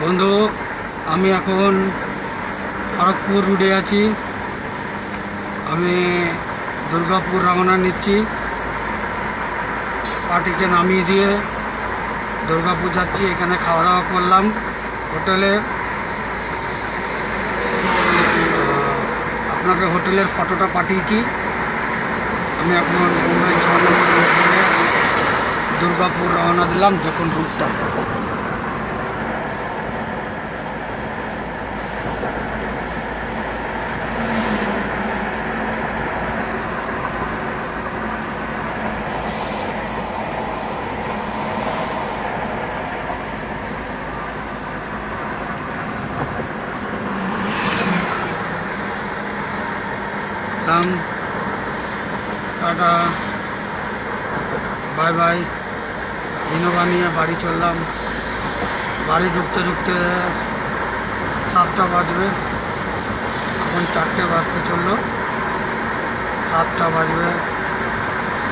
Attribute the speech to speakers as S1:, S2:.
S1: বন্ধু, আমি এখন খড়গপুর রুটে আছি। আমি দুর্গাপুর রওনা নিচ্ছি। পার্টিকে নামিয়ে দিয়ে দুর্গাপুর যাচ্ছি। এখানে খাওয়া দাওয়া করলাম হোটেলে। আপনাকে হোটেলের ফটোটা পাঠিয়েছি। আমি এখন মুম্বাই 6 নম্বর রুট ধরে দুর্গাপুর রওনা দিলাম। দেখুন রুটটা। Tata, bye bye. ইনোভা নিয়ে বাড়ি চললাম। বাড়ি ঢুকতে ঢুকতে 7টা বাজবে। এখন 4টে বাজতে চললো, 7টা বাজবে।